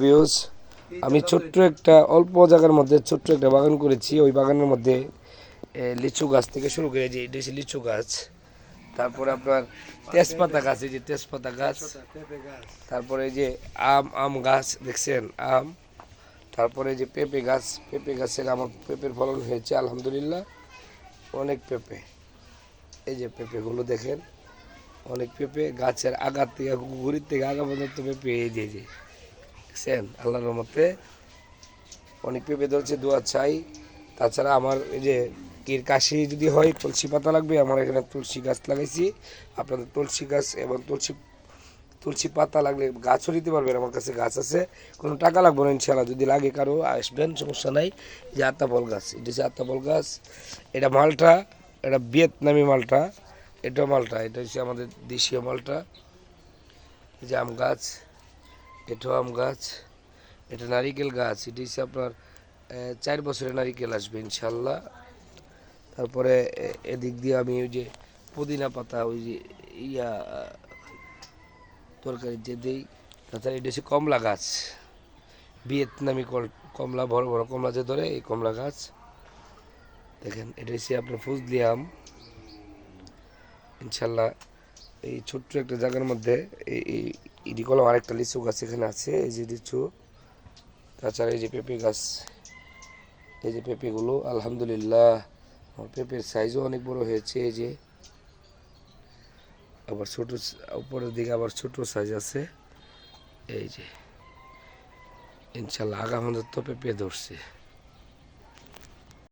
Views আমি ছোট্ট একটা অল্প জায়গার মধ্যে ছোট্ট একটা বাগান করেছি। ওই বাগানের মধ্যে লিচু গাছ থেকে শুরু করে যে এটা হচ্ছে লিচু গাছ, তারপরে আপনার তেজপাতা গাছ, এই যে তেজপাতা গাছ, তারপরে এই যে আম গাছ দেখছেন আম, তারপরে যে পেঁপে গাছ, পেঁপে গাছের আমার পেঁপের ফলন হয়েছে আলহামদুলিল্লাহ, অনেক পেঁপে। এই যে পেঁপেগুলো দেখেন, অনেক পেঁপে গাছের আগার থেকে গুড়ির থেকে আগা পর্যন্ত পেঁপে। এই যে দেখছেন আল্লাহর রহমতে অনেক পেঁপে ধরছে, দোয়া চাই। তাছাড়া আমার এই যে কাশি যদি হয় তুলসী পাতা লাগবে, আমার এখানে তুলসী গাছ লাগাইছি। আপনাদের তুলসী গাছ এবং তুলসী পাতা লাগলে গাছও নিতে পারবেন, আমার কাছে গাছ আছে, কোনো টাকা লাগবে না ইনশাল্লাহ। যদি লাগে কারো আসবেন, সমস্যা নাই। যে আত্মাফল গাছ, এটা হচ্ছে আত্মাফল গাছ, এটা মালটা, এটা ভিয়েতনামি মালটা, এটাও মালটা, এটা হচ্ছে আমাদের দেশীয় মালটা। এই যে আম গাছ, এটাও আম গাছ, এটা নারিকেল গাছ, এটি হচ্ছে আপনার 4 বছরের নারিকেল আসবে ইনশাল্লাহ। তারপরে এদিক দিয়ে আমি ওই যে পুদিনা পাতা, ওই যে ইয়া তরকারি যে দিই। তাছাড়া এটা হচ্ছে কমলা গাছ, ভিয়েতনামি কমলা, বড় বড় কমলা যে ধরে, এই কমলা গাছ দেখেন। এটা হচ্ছে আপনার ফজলি আম ইনশাল্লাহ। এই ছোট্ট একটা জায়গার মধ্যে এই ইডি কলম আরেকটা লিচু গাছ এখানে আছে, এই যে লিচু। তাছাড়া এই যে পেঁপে গাছ, এই যে পেঁপেগুলো আলহামদুলিল্লাহ, আমার পেঁপের সাইজও অনেক বড় হয়েছে। এই যে আবার ছোট, উপরের দিকে আবার ছোট সাইজ আছে। এই যে ইনশাল্লাহ আগামী তো পেঁপে ধরছে।